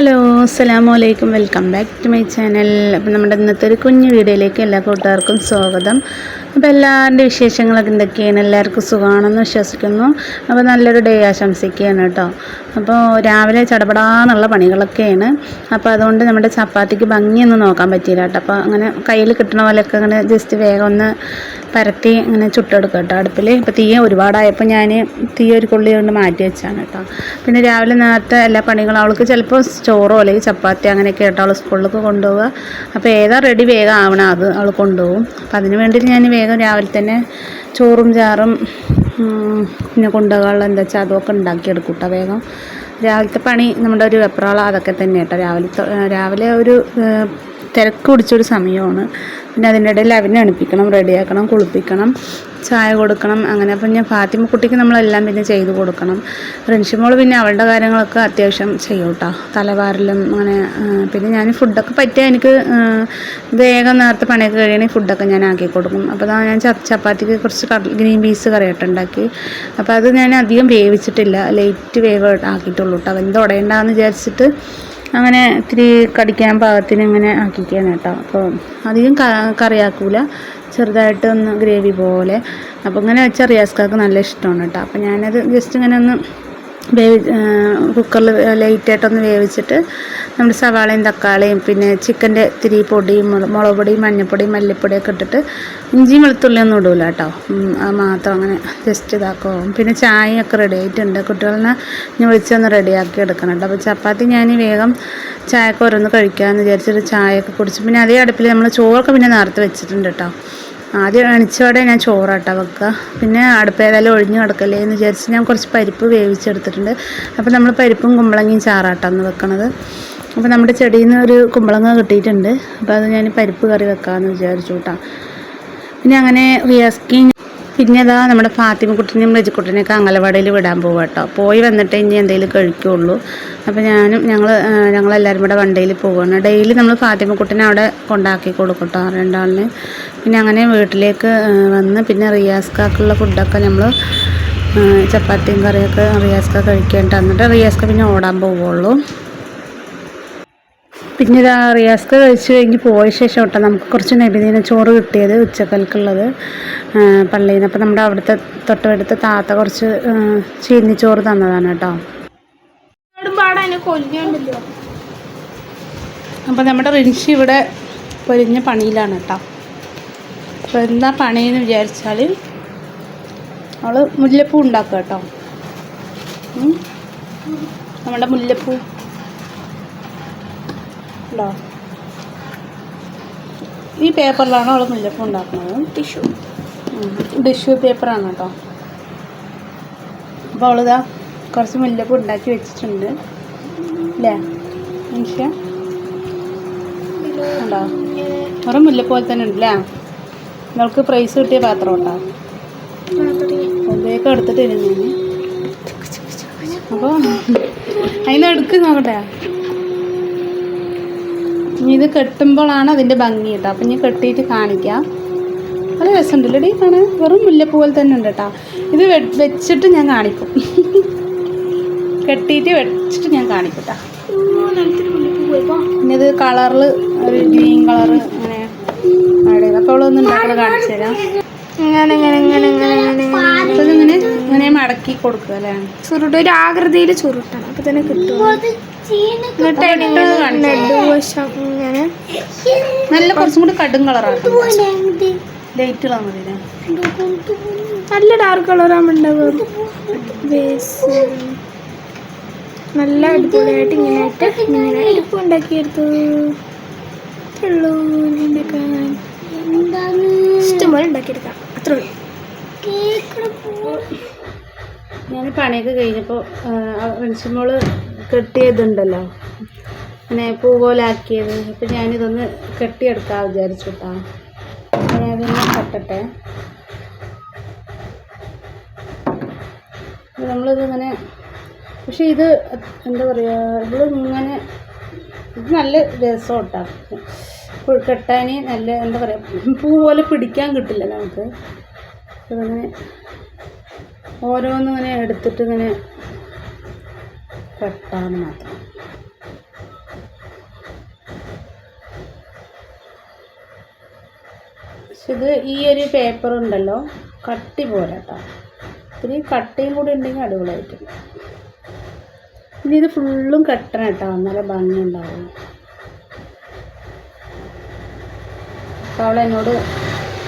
Hello അസ്സലാമു അലൈക്കും, welcome back to my channel. അപ്പം നമ്മുടെ ഇന്നത്തെ ഒരു കുഞ്ഞു വീഡിയോയിലേക്ക് എല്ലാ കൂട്ടുകാർക്കും സ്വാഗതം. അപ്പോൾ എല്ലാവരുടെ വിശേഷങ്ങളൊക്കെ എന്തൊക്കെയാണ്? എല്ലാവർക്കും സുഖമാണെന്ന് വിശ്വസിക്കുന്നു. അപ്പോൾ നല്ലൊരു ഡേ ആശംസിക്കുകയാണ് കേട്ടോ. അപ്പോൾ രാവിലെ ചടപടാന്നുള്ള പണികളൊക്കെയാണ്. അപ്പോൾ അതുകൊണ്ട് നമ്മുടെ ചപ്പാത്തിക്ക് ഭംഗിയൊന്നും നോക്കാൻ പറ്റിയില്ല കേട്ടോ. അപ്പോൾ അങ്ങനെ കയ്യിൽ കിട്ടണ പോലെയൊക്കെ അങ്ങനെ ജസ്റ്റ് വേഗം ഒന്ന് പരത്തി അങ്ങനെ ചുട്ടെടുക്കുക കേട്ടോ അടുപ്പിൽ. ഇപ്പോൾ തീ ഒരുപാടായപ്പോൾ ഞാൻ തീ ഒരു കൊള്ളി കൊണ്ട് മാറ്റി വെച്ചാണ് കേട്ടോ. പിന്നെ രാവിലെ നേരത്തെ എല്ലാ പണികളും അവൾക്ക് ചിലപ്പോൾ ചോറോ അല്ലെങ്കിൽ ചപ്പാത്തി അങ്ങനെയൊക്കെ കേട്ടോ അവൾ സ്കൂളിലേക്ക് കൊണ്ടുപോവുക. അപ്പോൾ ഏതാ റെഡി വേഗം ആവണം അത് അവൾ കൊണ്ടുപോകും. അപ്പോൾ അതിന് വേണ്ടിയിട്ട് ഞാൻ വേഗം രാവിലെ തന്നെ ചോറും ചാറും പിന്നെ കൊണ്ടുപോകാനുള്ള എന്താ വെച്ചാൽ അതൊക്കെ ഉണ്ടാക്കിയെടുക്കും കേട്ടോ വേഗം. രാവിലത്തെ പണി നമ്മുടെ ഒരു വെപ്രാളം അതൊക്കെ തന്നെ കേട്ടോ. രാവിലെ ഒരു തിരക്ക് പിടിച്ചൊരു സമയമാണ്. പിന്നെ അതിൻ്റെ ഇടയിൽ അവനെ എണിപ്പിക്കണം, റെഡിയാക്കണം, കുളിപ്പിക്കണം, ചായ കൊടുക്കണം അങ്ങനെ. അപ്പം ഞാൻ ഫാത്തിമക്കുട്ടിക്ക് നമ്മളെല്ലാം പിന്നെ ചെയ്ത് കൊടുക്കണം. റിൻഷിമോൾ പിന്നെ അവളുടെ കാര്യങ്ങളൊക്കെ അത്യാവശ്യം ചെയ്യും കേട്ടോ, തലവാരലും അങ്ങനെ. പിന്നെ ഞാൻ ഫുഡൊക്കെ പറ്റിയാൽ എനിക്ക് വേഗം നേരത്തെ പണിയൊക്കെ കഴിയണമെങ്കിൽ ഫുഡൊക്കെ ഞാൻ ആക്കി കൊടുക്കും. അപ്പോൾ ഞാൻ ചപ്പാത്തിക്ക് കുറച്ച് ഗ്രീൻ പീസ് കറിയായിട്ട് ഉണ്ടാക്കി. അപ്പോൾ അത് ഞാൻ അധികം വേവിച്ചിട്ടില്ല, ലൈറ്റ് വേവ് ആക്കിയിട്ടുള്ളൂ കേട്ടോ. വെന്ത് ഉടയണ്ടെന്ന് വിചാരിച്ചിട്ട് അങ്ങനെ ഇത്തിരി കടിക്കാൻ പാകത്തിന് ഇങ്ങനെ ആക്കിക്കുകയാണ് കേട്ടോ. അപ്പോൾ അധികം കറിയാക്കൂല, ചെറുതായിട്ട് ഒന്ന് ഗ്രേവി പോലെ. അപ്പോൾ ഇങ്ങനെ വെച്ചാൽ റിയാസ്ക്കാർക്ക് നല്ല ഇഷ്ടമാണ് കേട്ടോ. അപ്പോൾ ഞാനത് ജസ്റ്റ് ഇങ്ങനെ ഒന്ന് കുക്കറിൽ ലൈറ്റായിട്ടൊന്ന് വേവിച്ചിട്ട് നമ്മുടെ സവാളയും തക്കാളിയും പിന്നെ ചിക്കൻ്റെ ഇത്തിരി പൊടിയും മുളക് പൊടിയും മഞ്ഞൾപ്പൊടിയും മല്ലിപ്പൊടിയൊക്കെ ഇട്ടിട്ട് ഇഞ്ചിയും വെളുത്തുള്ളിയൊന്നും ഇടൂല കേട്ടോ. അത് മാത്രം അങ്ങനെ ജസ്റ്റ് ഇതാക്കും. പിന്നെ ചായയൊക്കെ റെഡി ആയിട്ടുണ്ട്. കുട്ടികളെ ഞാൻ വിളിച്ചൊന്ന് റെഡിയാക്കി എടുക്കണം കേട്ടോ. അപ്പോൾ ചപ്പാത്തി ഞാൻ വേഗം ചായയൊക്കെ ഓരോന്ന് കഴിക്കാമെന്ന് വിചാരിച്ചിട്ട് ചായയൊക്കെ കുടിച്ചു. പിന്നെ അതേ അടുപ്പിൽ നമ്മൾ ചോറൊക്കെ പിന്നെ നേരത്തെ വെച്ചിട്ടുണ്ട് കേട്ടോ. ആദ്യം എണിച്ചോടെ ഞാൻ ചോറാട്ടോ വെക്കുക. പിന്നെ അടുപ്പേതായാലും ഒഴിഞ്ഞു കിടക്കല്ലേ എന്ന് വിചാരിച്ച് ഞാൻ കുറച്ച് പരിപ്പ് വേവിച്ചെടുത്തിട്ടുണ്ട്. അപ്പോൾ നമ്മൾ പരിപ്പും കുമ്പളങ്ങയും ചാറാട്ടാന്ന് വെക്കണത്. അപ്പോൾ നമ്മുടെ ചെടിയിൽ നിന്ന് ഒരു കുമ്പളങ്ങ കിട്ടിയിട്ടുണ്ട്. അപ്പോൾ അത് ഞാൻ പരിപ്പ് കറി വെക്കാമെന്ന് വിചാരിച്ചു കേട്ടോ. പിന്നെ അങ്ങനെ റിയാസ്കി പിന്നെ അതാ നമ്മുടെ ഫാത്തിമക്കുട്ടിനെയും റജിക്കുട്ടിനെയൊക്കെ അംഗനവാടിയിൽ വിടാൻ പോകുക കേട്ടോ. പോയി വന്നിട്ടേ ഇനി എന്തെങ്കിലും കഴിക്കുകയുള്ളൂ. അപ്പോൾ ഞങ്ങളെല്ലാവരും കൂടെ വണ്ടിയിൽ പോവുകയാണ്. ഡെയിലി നമ്മൾ ഫാത്തിമക്കുട്ടിനെ അവിടെ കൊണ്ടാക്കി കൊടുക്കും കേട്ടോ, രണ്ടാളിന്. പിന്നെ അങ്ങനെ വീട്ടിലേക്ക് വന്ന് പിന്നെ റിയാസ്ക്കാക്കുള്ള ഫുഡൊക്കെ നമ്മൾ ചപ്പാത്തിയും കറിയൊക്കെ റിയാസ്ക്ക കഴിക്കേണ്ട. എന്നിട്ട് റിയാസ്ക്ക പിന്നെ ഓടാൻ പോവുകയുള്ളൂ. പിന്നെ ഇതാ റിയാസ്ക്ക കഴിച്ച് കഴിഞ്ഞ് പോയ ശേഷം കേട്ടോ നമുക്ക് കുറച്ച് നബിദിന ചോറ് കിട്ടിയത് ഉച്ചക്കൽക്കുള്ളത് പള്ളിയിൽ നിന്ന്. അപ്പോൾ നമ്മുടെ അവിടുത്തെ തൊട്ടടുത്ത താത്ത കുറച്ച് ചീനിച്ചോറ് തന്നതാണ് കേട്ടോ. അപ്പോൾ നമ്മുടെ റിൻഷി ഇവിടെ പൊരിഞ്ഞ പണിയിലാണ് കേട്ടോ. അപ്പോൾ എന്താ പണിയെന്ന് വിചാരിച്ചാൽ അവൾ മുല്ലപ്പൂ ഉണ്ടാക്കുക കേട്ടോ. നമ്മുടെ മുല്ലപ്പൂ ഉണ്ടോ, ഈ പേപ്പറിലാണ് അവൾ മുല്ലപ്പൂ ഉണ്ടാക്കുന്നത്. ടിഷ്യൂ പേപ്പറാണ് കേട്ടോ. അപ്പോൾ അവളിതാ കുറച്ച് മുല്ലപ്പൂ ഉണ്ടാക്കി വെച്ചിട്ടുണ്ട് അല്ലേ മനുഷ്യ ഉണ്ടോ? വെറും മുല്ലപ്പൂ പോലെ തന്നെ ഉണ്ടല്ലേ. നിങ്ങൾക്ക് പ്രൈസ് കിട്ടിയ പാത്രം ഉണ്ടോ? അതിലേക്ക് എടുത്തിട്ട് ഇരുന്നു. അപ്പോൾ അതിന് എടുക്ക് നോക്കട്ടെ. ഇനി ഇത് കെട്ടുമ്പോഴാണ് അതിൻ്റെ ഭംഗി കേട്ടോ. അപ്പം ഇനി കെട്ടിയിട്ട് കാണിക്കാം. നല്ല രസമുണ്ടല്ലോ ഡി കാണാൻ. വെറും മുല്ലപ്പൂ പോലെ തന്നെ ഉണ്ട് കേട്ടോ. ഇത് വെച്ചിട്ട് ഞാൻ കാണിക്കും. കെട്ടിയിട്ട് വെച്ചിട്ട് ഞാൻ കാണിക്കും കേട്ടോ. പിന്നെ ഇത് കളറിൽ ഒരു ഗ്രീൻ കളറ് അങ്ങനെ ആഡ് ചെയ്ത്. അപ്പോൾ അവളൊന്നും ഉണ്ടാക്കാൻ കാണിച്ചു തരാം. ഇങ്ങനെ ഇങ്ങനെ മടക്കി കൊടുക്കുക അല്ലേ. ചുരുട്ട് ഒരു ആകൃതിയിൽ ചുരുട്ടണം, അപ്പം തന്നെ കിട്ടും. നല്ല കുറച്ചും കൂടി കടും കളറാണ്. ലൈറ്റ് കളർ മതി. നല്ല ഡാർക്ക് കളറാകുമ്പോൾ നല്ല അടിപൊളിയായിട്ട് ഇങ്ങനെ ഇരിപ്പ് ഉണ്ടാക്കിയെടുത്തു. ഇഷ്ടംപോലെ ഉണ്ടാക്കിയെടുക്കാം, അത്രേ ഉള്ളൂ. ഞാൻ പണിയൊക്കെ കഴിഞ്ഞപ്പോൾ റിൻഷിമോള് കെട്ടിയതുണ്ടല്ലോ അങ്ങനെ പൂ പോലെ ആക്കിയത്. അപ്പം ഞാനിതൊന്ന് കെട്ടിയെടുക്കാൻ വിചാരിച്ചു കേട്ടോ. അപ്പോൾ ഞാനിതൊന്ന് കെട്ടട്ടെ. നമ്മളിതിങ്ങനെ പക്ഷെ ഇത് എന്താ പറയുക, ഇങ്ങനെ ഇത് നല്ല രസം കേട്ടോ കെട്ടാൻ. നല്ല എന്താ പറയുക, പൂ പോലെ പിടിക്കാൻ കിട്ടില്ല നമുക്ക്. ഇതിങ്ങനെ ഓരോന്നിങ്ങനെ എടുത്തിട്ട് ഇങ്ങനെ കെട്ടാൻ മാത്രം. ഇത് ഈ ഒരു പേപ്പർ ഉണ്ടല്ലോ കട്ടി പോരാ കേട്ടോ, ഇത്തിരി കട്ടിയും കൂടി ഉണ്ടെങ്കിൽ അടിപൊളിയായിട്ടുണ്ട്. ഇനി ഇത് ഫുള്ളും കെട്ടണം കേട്ടോ, നല്ല ഭംഗി ഉണ്ടാവും. അപ്പോൾ അവൾ എന്നോട്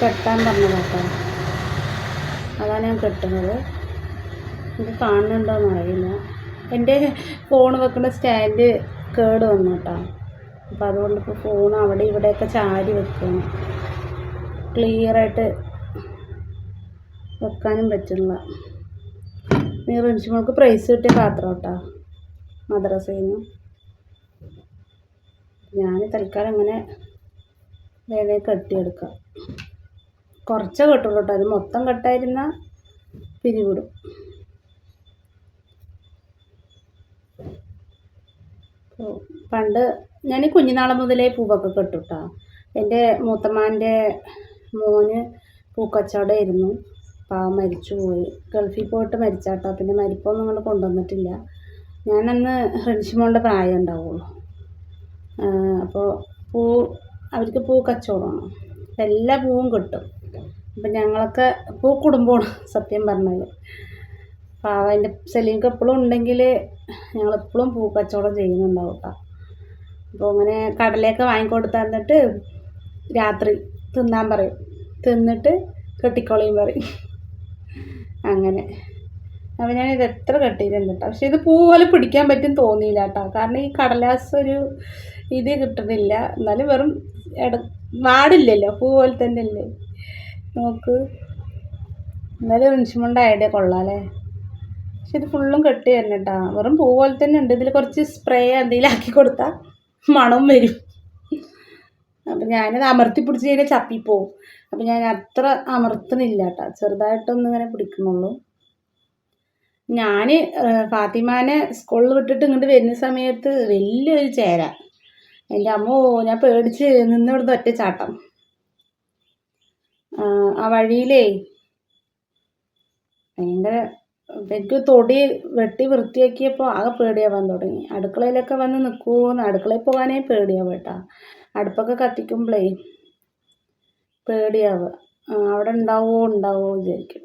കെട്ടാൻ പറഞ്ഞത് കേട്ടോ, അതാണ് ഞാൻ കെട്ടുന്നത്. ഇത് കാണുന്നുണ്ടോയെന്ന് അറിയില്ല. എൻ്റെ ഫോൺ വെക്കുന്ന സ്റ്റാൻഡ് കേട് വന്നു കേട്ടോ, അപ്പോൾ അതുകൊണ്ട് ഇപ്പോൾ ഫോൺ അവിടെ ഇവിടെയൊക്കെ ചാരി വെക്കണം, ക്ലിയറായിട്ട് വെക്കാനും പറ്റില്ല. നീ റിൻഷിമോൾക്ക് പ്രൈസ് കിട്ടിയ പാത്രം കേട്ടോ മദ്രസയിൽ നിന്ന്. ഞാൻ തൽക്കാലം അങ്ങനെ വേഗം കെട്ടിയെടുക്കാം. കുറച്ചേ കെട്ടുള്ളൂ കേട്ടോ, അത് മൊത്തം കെട്ടായിരുന്നാൽ പിരിവിടും. പണ്ട് ഞാൻ കുഞ്ഞുനാളെ മുതലേ പൂവൊക്കെ കെട്ടു കേട്ടോ. എൻ്റെ മൂത്തമ്മാൻ്റെ മോന് പൂക്കച്ചവടമായിരുന്നു, പാവം മരിച്ചു പോയി. ഗൾഫിൽ പോയിട്ട് മരിച്ചാട്ടോ, പിന്നെ മരിപ്പൊന്നും അങ്ങോട്ട് കൊണ്ടുവന്നിട്ടില്ല. ഞാനന്ന് റിൻഷിമോളുടെ പ്രായം ഉണ്ടാവുള്ളൂ. അപ്പോൾ അവർക്ക് പൂ കച്ചവടമാണ്, എല്ലാ പൂവും കിട്ടും. അപ്പം ഞങ്ങളൊക്കെ കുടുംബമാണ് സത്യം പറഞ്ഞത്. പാവം എൻ്റെ സെലീംക്ക് എപ്പോഴും ഉണ്ടെങ്കിൽ ഞങ്ങളെപ്പോഴും പൂ കച്ചവടം ചെയ്യുന്നുണ്ടാവും കേട്ടോ. അപ്പോൾ അങ്ങനെ കടലയൊക്കെ വാങ്ങിക്കൊടുത്ത് തന്നിട്ട് രാത്രി തിന്നാൻ പറയും, തിന്നിട്ട് കെട്ടിക്കോളിയും പറയും. അങ്ങനെ അപ്പോൾ ഞാനിത് എത്ര കെട്ടിയിട്ടുണ്ട് കേട്ടോ. പക്ഷേ ഇത് പൂ പോലെ പിടിക്കാൻ പറ്റും തോന്നിയില്ല കേട്ടോ, കാരണം ഈ കടലാസ് ഒരു ഇത് കിട്ടുന്നില്ല. എന്നാലും വെറും വാടില്ലല്ലോ, പൂ പോലെ തന്നെ അല്ലേ നോക്ക്. എന്നാലും റിൻഷിമോളുടെ ഐഡിയ കൊള്ളാം അല്ലേ. പക്ഷെ ഇത് ഫുള്ളും കെട്ടി തന്നെ കേട്ടോ, വെറും പൂ പോലെ തന്നെ ഉണ്ട്. ഇതിൽ കുറച്ച് സ്പ്രേ എന്തെങ്കിലും ആക്കി കൊടുത്താൽ മണം വരും. അപ്പം ഞാനത് അമർത്തി പിടിച്ച് കഴിഞ്ഞാൽ ചപ്പിപ്പോവും. അപ്പം ഞാൻ അത്ര അമർത്തുന്നില്ല കേട്ടോ, ചെറുതായിട്ടൊന്നും ഇങ്ങനെ പിടിക്കുന്നുള്ളൂ. ഞാൻ ഫാത്തിമാനെ സ്കൂളിൽ വിട്ടിട്ട് ഇങ്ങോട്ട് വരുന്ന സമയത്ത് വലിയൊരു ചേര, എൻ്റെ അമ്മോ ഞാൻ പേടിച്ച് നിന്നിവിടുന്ന് ഒറ്റ ചാട്ടം. ആ വഴിയിലേ ഭയങ്കര, എനിക്ക് തൊടി വെട്ടി വൃത്തിയാക്കിയപ്പോൾ ആകെ പേടിയാവാൻ തുടങ്ങി. അടുക്കളയിലൊക്കെ വന്ന് നിൽക്കുമോയെന്ന്, അടുക്കളയിൽ പോകാനേ പേടിയാവും കേട്ടോ. അടുപ്പൊക്കെ കത്തിക്കുമ്പോഴേ പേടിയാവുക, അവിടെ ഉണ്ടാവുമോ വിചാരിക്കും.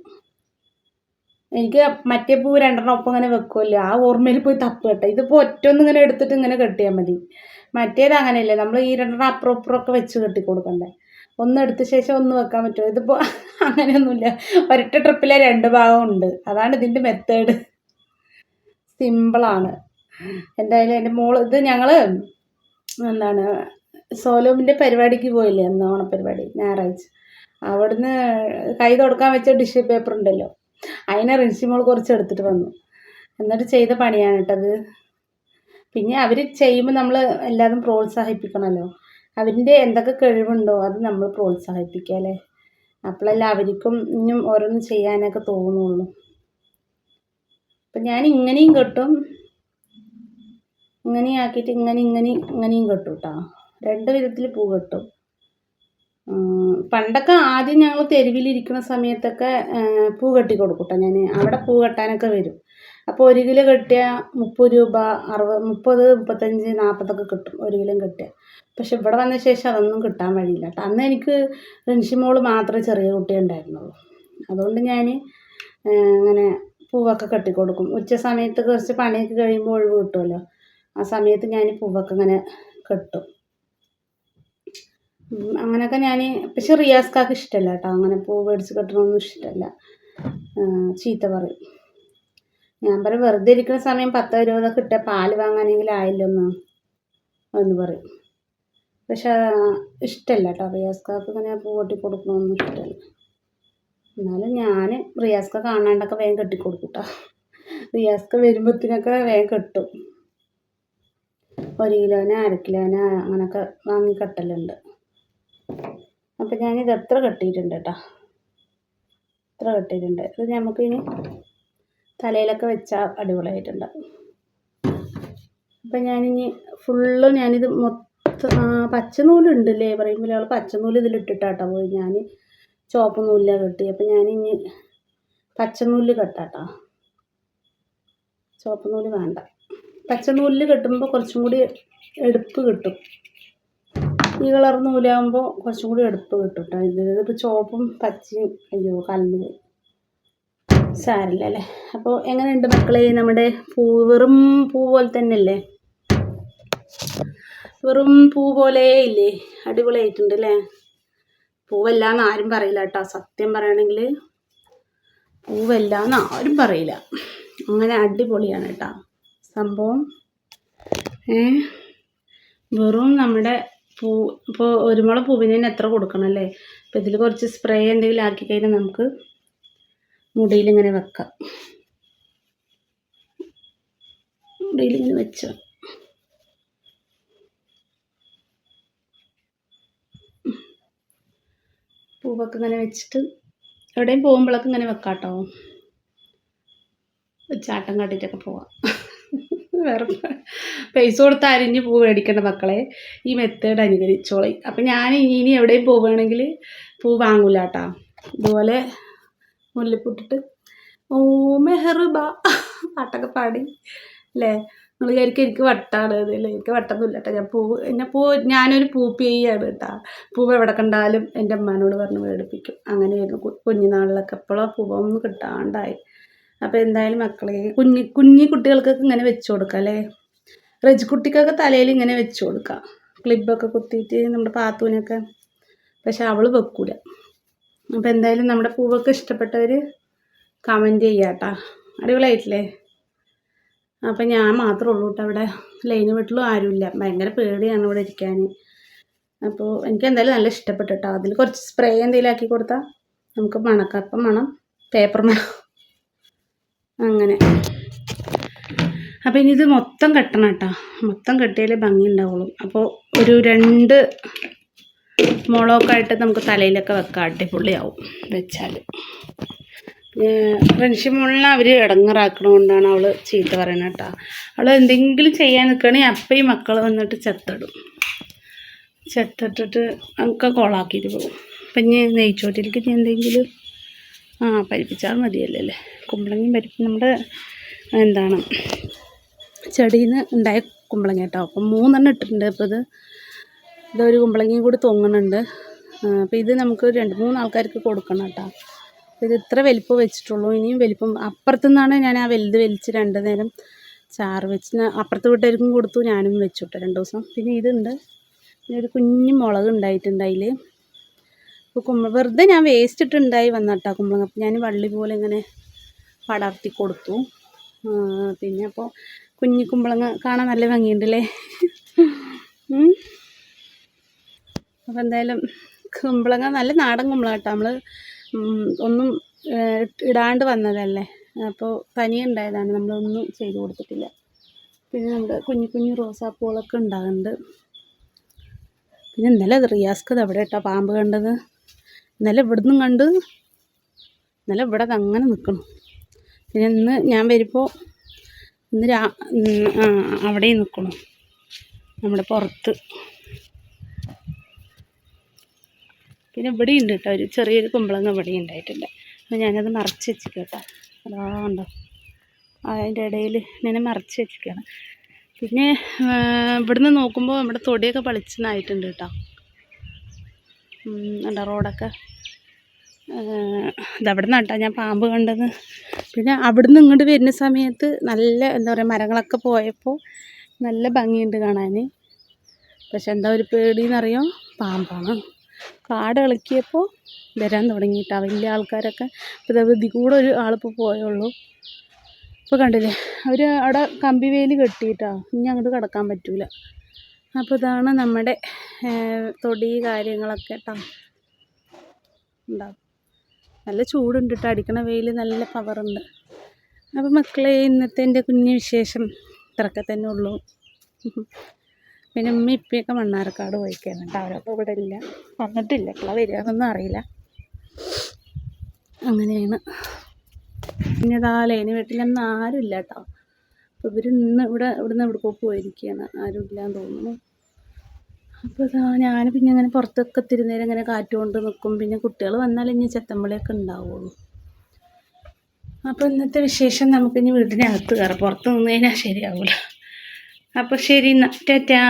എനിക്ക് മറ്റേ പൂ രണ്ടെണ്ണം ഒപ്പം ഇങ്ങനെ വെക്കുമല്ലോ, ആ ഓർമ്മയിൽ പോയി തപ്പ് കേട്ടോ. ഇതിപ്പോൾ ഒറ്റൊന്നും ഇങ്ങനെ എടുത്തിട്ട് ഇങ്ങനെ കെട്ടിയാൽ മതി. മറ്റേത് അങ്ങനെയല്ലേ, നമ്മൾ ഈ രണ്ടെണ്ണം അപ്പുറം ഇപ്പുറമൊക്കെ വെച്ച് കെട്ടി കൊടുക്കണ്ടേ, ഒന്ന് എടുത്ത ശേഷം ഒന്ന് വെക്കാൻ പറ്റുമോ? ഇതിപ്പോൾ അങ്ങനെയൊന്നുമില്ല, ഒരൊറ്റ ട്രിപ്പിലെ 2 ഭാഗം ഉണ്ട്. അതാണ് ഇതിൻ്റെ മെത്തേഡ്, സിമ്പിളാണ്. എന്തായാലും എൻ്റെ മോള് ഇത് ഞങ്ങൾ എന്താണ് സോലോമിൻ്റെ പരിപാടിക്ക് പോയില്ലേ അന്ന്, ഓണപ്പരിപാടി ഞായറാഴ്ച. അവിടുന്ന് കൈ തുടക്കാൻ വെച്ച ടിഷ്യൂ പേപ്പർ ഉണ്ടല്ലോ, അതിനെ റിൻഷിമോൾ കുറച്ച് എടുത്തിട്ട് വന്നു. എന്നിട്ട് ചെയ്ത പണിയാണ് കേട്ടത്. പിന്നെ അവർ ചെയ്യുമ്പോൾ നമ്മൾ എല്ലാതും പ്രോത്സാഹിപ്പിക്കണമല്ലോ. അവരിൻ്റെ എന്തൊക്കെ കഴിവുണ്ടോ അത് നമ്മൾ പ്രോത്സാഹിപ്പിക്കുക അല്ലേ, അപ്പോഴല്ല അവർക്കും ഇനിയും ഓരോന്നും ചെയ്യാനൊക്കെ തോന്നുള്ളൂ. അപ്പം ഞാൻ ഇങ്ങനെയും കെട്ടും, ഇങ്ങനെയും ആക്കിയിട്ട് ഇങ്ങനെയും കെട്ടും കേട്ടോ. 2 വിധത്തിൽ പൂ കെട്ടും. പണ്ടൊക്കെ ആദ്യം ഞങ്ങൾ തെരുവിലിരിക്കുന്ന സമയത്തൊക്കെ പൂ കെട്ടി കൊടുക്കും കേട്ടോ. ഞാൻ അവിടെ പൂ കെട്ടാനൊക്കെ വരും. അപ്പോൾ 1 കിലോ കെട്ടിയാൽ 30 രൂപ, 30, 35, 40 കിട്ടും 1 കിലോ കെട്ടിയാൽ. പക്ഷെ ഇവിടെ വന്ന ശേഷം അതൊന്നും കിട്ടാൻ വഴിയില്ല കേട്ടോ. അന്ന് എനിക്ക് റിൻഷിമോൾ മാത്രമേ ചെറിയ കുട്ടി ഉണ്ടായിരുന്നുള്ളൂ. അതുകൊണ്ട് ഞാൻ അങ്ങനെ പൂവൊക്കെ കെട്ടിക്കൊടുക്കും. ഉച്ച സമയത്ത് കുറച്ച് പണിയൊക്കെ കഴിയുമ്പോൾ ഒഴിവ് കിട്ടുമല്ലോ, ആ സമയത്ത് ഞാൻ പൂവൊക്കെ ഇങ്ങനെ കെട്ടും. അങ്ങനെയൊക്കെ ഞാൻ, പക്ഷെ റിയാസ്ക്കാക്ക് ഇഷ്ടമല്ല കേട്ടോ, അങ്ങനെ പൂ മേടിച്ച് കെട്ടണമെന്നും ഇഷ്ടമല്ല, ചീത്ത പറയും. ഞാൻ പറയും വെറുതെ ഇരിക്കുന്ന സമയം 10 രൂപ കിട്ടിയ പാല് വാങ്ങാനെങ്കിലും ആയില്ലൊന്ന് എന്ന് പറയും. പക്ഷെ ഇഷ്ടമല്ല കേട്ടോ, റിയാസ്ക്കാക്ക് ഇങ്ങനെ പൂ കെട്ടി കൊടുക്കണമെന്നും ഇഷ്ടമല്ല. എന്നാലും ഞാൻ റിയാസ്ക്ക കാണാണ്ടൊക്കെ വേഗം കെട്ടിക്കൊടുക്കും കേട്ടോ. റിയാസ്ക്ക വരുമ്പോഴത്തേനൊക്കെ വേഗം കെട്ടും. 1 കിലോനോ 1/2 കിലോനോ അങ്ങനെയൊക്കെ വാങ്ങി കെട്ടലുണ്ട്. അപ്പം ഞാനിത് എത്ര കെട്ടിയിട്ടുണ്ട് കേട്ടോ, എത്ര കെട്ടിയിട്ടുണ്ട്. ഇത് നമുക്കിനി തലയിലൊക്കെ വെച്ചാൽ അടിപൊളിയായിട്ടുണ്ടാകും. അപ്പം ഞാനിനി ഫുള്ളും ഞാനിത് മൊത്തം പച്ചനൂലുണ്ടല്ലേ പറയുമ്പോൾ അവൾ പച്ചനൂല് ഇതിലിട്ടിട്ടാട്ടോ പോയി. ഞാൻ ചുവപ്പ് നൂലിലാണ് കെട്ടി. അപ്പം ഞാനിനി പച്ചനൂലിൽ കെട്ടാട്ടോ, ചുവപ്പ് നൂല് വേണ്ട. പച്ചനൂലിൽ കെട്ടുമ്പോൾ കുറച്ചും കൂടി എടുപ്പ് കിട്ടും. ഈ കളർ നൂലാകുമ്പോൾ കുറച്ചും കൂടി എടുപ്പ് കിട്ടും കേട്ടോ. ഇതിപ്പോൾ ചുവപ്പും പച്ചയും അയ്യോ കലർന്നു പോയി, സാരില്ല അല്ലേ. അപ്പോൾ എങ്ങനെയുണ്ട് മക്കളെ നമ്മുടെ പൂ? വെറും പൂ പോലെ തന്നെ അല്ലേ? വെറും പൂ പോലെ ഇല്ലേ? അടിപൊളിയായിട്ടുണ്ട് അല്ലേ? പൂവല്ലാന്ന് ആരും പറയില്ല കേട്ടോ. സത്യം പറയുകയാണെങ്കിൽ പൂവല്ലാന്ന് ആരും പറയില്ല. അങ്ങനെ അടിപൊളിയാണ് കേട്ടോ സംഭവം. വെറും നമ്മുടെ പൂ. ഇപ്പോൾ ഒരു മുള പൂവിന് തന്നെ എത്ര കൊടുക്കണം അല്ലേ? അപ്പോൾ ഇതിൽ കുറച്ച് സ്പ്രേ എന്തെങ്കിലും ആക്കി കഴിഞ്ഞാൽ നമുക്ക് മുടിയിലിങ്ങനെ വെക്കാം. മുടിയിലിങ്ങനെ വെച്ചോ. പൂവൊക്കെ ഇങ്ങനെ വെച്ചിട്ട് എവിടെയും പോകുമ്പോഴൊക്കെ ഇങ്ങനെ വെക്കാം കേട്ടോ. ചാട്ടം കാട്ടിയിട്ടൊക്കെ പോവാം. വേറെ പൈസ കൊടുത്ത് അരിഞ്ഞ് പൂ മേടിക്കേണ്ട മക്കളെ, ഈ മെത്തേഡ് അനുകരിച്ചോളി. അപ്പം ഞാൻ ഇനി എവിടെയും പോവുകയാണെങ്കിൽ പൂ വാങ്ങൂല കേട്ടോ. ഇതുപോലെ മുല്ലപ്പൂട്ടിട്ട് ഓ മെഹറുബ പാട്ടൊക്കെ പാടി അല്ലേ? നിങ്ങൾ വിചാരിക്കും എനിക്ക് വട്ടാണ് അതല്ലേ? എനിക്ക് വട്ടൊന്നുമില്ല കേട്ടോ. ഞാൻ ഞാനൊരു പൂപ്പിയാണ് കേട്ടോ. പൂവ് എവിടെ കണ്ടാലും എൻ്റെ അമ്മാനോട് പറഞ്ഞ് മേടിപ്പിക്കും. അങ്ങനെയായിരുന്നു കുഞ്ഞുനാളിലൊക്കെ. എപ്പോഴും പൂവൊന്നും കിട്ടാണ്ടായി. അപ്പോൾ എന്തായാലും മക്കളെ കുഞ്ഞി കുട്ടികൾക്കൊക്കെ ഇങ്ങനെ വെച്ച് കൊടുക്കാം അല്ലേ? റജിക്കുട്ടിക്കൊക്കെ തലയിൽ ഇങ്ങനെ വെച്ച് കൊടുക്കാം, ക്ലിപ്പൊക്കെ കുത്തിയിട്ട് നമ്മുടെ പാത്തൂനൊക്കെ. പക്ഷെ അവൾ വെക്കൂല. അപ്പോൾ എന്തായാലും നമ്മുടെ പൂവൊക്കെ ഇഷ്ടപ്പെട്ടവർ കമൻറ്റ് ചെയ്യാം കേട്ടോ. അടിപൊളിയായിട്ടില്ലേ? അപ്പം ഞാൻ മാത്രമേ ഉള്ളൂ കേട്ടോ അവിടെ. ലൈന് വീട്ടിലും ആരുമില്ല. ഭയങ്കര പേടിയാണ് ഇവിടെ ഇരിക്കാൻ. അപ്പോൾ എനിക്ക് എന്തായാലും നല്ല ഇഷ്ടപ്പെട്ടു കേട്ടോ. അതിൽ കുറച്ച് സ്പ്രേ എന്തെങ്കിലും ആക്കി കൊടുത്താൽ നമുക്ക് മണക്കാം. അപ്പം മണം പേപ്പർ മണം അങ്ങനെ. അപ്പോൾ ഇനി ഇത് മൊത്തം കെട്ടണം കേട്ടോ. മൊത്തം കെട്ടിയാലേ ഭംഗി ഉണ്ടാവുള്ളൂ. അപ്പോൾ ഒരു 2 മുളകൊക്കെ ആയിട്ട് നമുക്ക് തലയിലൊക്കെ വെക്കാം. അടിപൊളിയാവും വെച്ചാൽ. ഫ്രണ്ട്ഷിപ്പ് മോളിനെ അവർ ഇടങ്ങറാക്കണതുകൊണ്ടാണ് അവൾ ചീത്ത പറയുന്നത് കേട്ടോ. അവൾ എന്തെങ്കിലും ചെയ്യാൻ നിൽക്കുകയാണെങ്കിൽ അപ്പം ഈ മക്കൾ വന്നിട്ട് ചെത്തിട്ടിട്ട് ഒക്കെ കോളാക്കിയിട്ട് പോകും. അപ്പം ഇനി നെയ്ച്ചോറ്റിലേക്ക് ഇനി എന്തെങ്കിലും പരിപ്പിച്ചാൽ മതിയല്ലോ അല്ലേ? കുമ്പളങ്ങയും പരിപ്പ് നമ്മുടെ എന്താണ് ചെടിയിൽ നിന്ന് ഉണ്ടായ കുമ്പളങ്ങ കേട്ടോ. അപ്പം 3 ഇട്ടിട്ടുണ്ട്. അപ്പോൾ ഇതൊരു കുമ്പളങ്ങയും കൂടി തൊങ്ങുന്നുണ്ട്. അപ്പോൾ ഇത് നമുക്ക് 2-3 ആൾക്കാർക്ക് കൊടുക്കണം കേട്ടോ. ഇത് ഇത്ര വലിപ്പം വെച്ചിട്ടുള്ളൂ. ഇനിയും വലിപ്പം അപ്പുറത്തു നിന്നാണ് ഞാൻ ആ വലുത് വലിച്ച് 2 നേരം ചാറ് വെച്ച് അപ്പുറത്ത് വീട്ടുകാർക്കും കൊടുത്തു. ഞാനും വെച്ചു കേട്ടോ 2 ദിവസം. പിന്നെ ഇതുണ്ട്, പിന്നെ ഒരു കുഞ്ഞു മുളക് ഉണ്ടായിട്ടുണ്ട് അതിൽ. അപ്പോൾ വെറുതെ ഞാൻ വേസ്റ്റ് ഇട്ടുണ്ടായി വന്നിട്ടാ കുമ്പളങ്ങ. അപ്പം ഞാൻ വള്ളി പോലെ ഇങ്ങനെ പടർത്തി കൊടുത്തു. പിന്നെ അപ്പോൾ കുഞ്ഞി കുമ്പളങ്ങ കാണാൻ നല്ല ഭംഗിയുണ്ടല്ലേ? അപ്പോൾ എന്തായാലും കുമ്പളങ്ങ നല്ല നാടൻ കുമ്പളങ്ങ കേട്ടോ. നമ്മൾ ഒന്നും ഇടാണ്ട് വന്നതല്ലേ. അപ്പോൾ തനിയെ ഉണ്ടായതാണ്, നമ്മളൊന്നും ചെയ്ത് കൊടുത്തിട്ടില്ല. പിന്നെ നമ്മുടെ കുഞ്ഞു റോസാപ്പൂളൊക്കെ ഉണ്ടാകുന്നുണ്ട്. പിന്നെ ഇന്നലെ റിയാസ്ക്ക് അവിടെ കേട്ടോ പാമ്പ് കണ്ടത്. ഇന്നലെ ഇവിടുന്നും കണ്ട്, ഇന്നലെ ഇവിടെ അങ്ങനെ നിൽക്കണം. പിന്നെ ഇന്ന് ഞാൻ വരുമ്പോൾ അവിടെയും നിൽക്കണം, നമ്മുടെ പുറത്ത്. പിന്നെ ഇവിടെ ഉണ്ട് കേട്ടോ ഒരു ചെറിയൊരു കുമ്പളങ്ങ ഇവിടെ ഉണ്ടായിട്ടുണ്ട്. അപ്പോൾ ഞാനത് മറച്ച് വെച്ചിട്ട് കേട്ടോ. അതാണ്ടോ അതിൻ്റെ ഇടയിൽ ഇങ്ങനെ മറച്ച് വെച്ചിരിക്കുകയാണ്. പിന്നെ ഇവിടുന്ന് നോക്കുമ്പോൾ നമ്മുടെ തൊടിയൊക്കെ പളിച്ചെന്നായിട്ടുണ്ട് കേട്ടോ. എന്താ റോഡൊക്കെ ഇതവിടെ നിന്നാട്ടോ ഞാൻ പാമ്പ് കണ്ടത്. പിന്നെ അവിടുന്ന് ഇങ്ങോട്ട് വരുന്ന സമയത്ത് നല്ല എന്താ പറയുക മരങ്ങളൊക്കെ പോയപ്പോൾ നല്ല ഭംഗിയുണ്ട് കാണാൻ. പക്ഷെ എന്താ ഒരു പേടിയെന്നറിയോ? പാമ്പാണ്. കാട് ഇളക്കിയപ്പോൾ വരാൻ തുടങ്ങിയിട്ടാണ് വലിയ ആൾക്കാരൊക്കെ. ഇപ്പോൾ ഇതിൽ കൂടെ ഒരു ആളിപ്പോൾ പോയുള്ളൂ. ഇപ്പോൾ കണ്ടില്ലേ അവർ അവിടെ കമ്പി വേലി കെട്ടിയിട്ടാണ്. ഇനി അങ്ങോട്ട് കിടക്കാൻ പറ്റൂല. അപ്പോൾ ഇതാണ് നമ്മുടെ തൊടി കാര്യങ്ങളൊക്കെ കേട്ടോ. ഉണ്ടാവും നല്ല ചൂടുണ്ട് കേട്ടോ. അടിക്കണ വെയിൽ നല്ല പവറുണ്ട്. അപ്പോൾ മക്കളെ ഇന്നത്തെ എൻ്റെ കുഞ്ഞു വിശേഷം ഇത്രയൊക്കെ തന്നെ ഉള്ളൂ. പിന്നെ ഇപ്പിയൊക്കെ മണ്ണാർക്കാട് പോയിക്കാണ് കേട്ടോ. അവരൊക്കെ ഇവിടെ ഇല്ല, വന്നിട്ടില്ല. എപ്പോഴാണ് വരികയെന്നൊന്നും അറിയില്ല. അങ്ങനെയാണ്. പിന്നെ ഇതാ ലൈന് വീട്ടിലൊന്നും ആരുമില്ല കേട്ടോ. അപ്പോൾ ഇവരിന്ന് ഇവിടുന്ന് എവിടേക്കോ പോയിരിക്കുകയാണ്. ആരും ഇല്ലയെന്ന് തോന്നുന്നു. അപ്പോൾ ഇതാ ഞാൻ പിന്നെ അങ്ങനെ പുറത്തൊക്കെ ഇത്തിരി നേരം ഇങ്ങനെ കാറ്റുകൊണ്ട് നിൽക്കും. പിന്നെ കുട്ടികൾ വന്നാൽ ഇനി ചെത്തമ്പളിയൊക്കെ ഉണ്ടാവുള്ളൂ. അപ്പോൾ ഇന്നത്തെ വിശേഷം നമുക്കിനി വീടിനകത്ത് കയറാം. പുറത്ത് നിന്ന് കഴിഞ്ഞാൽ ശരിയാവില്ല. അപ്പോൾ ശരി എന്നാൽ ടാറ്റാ.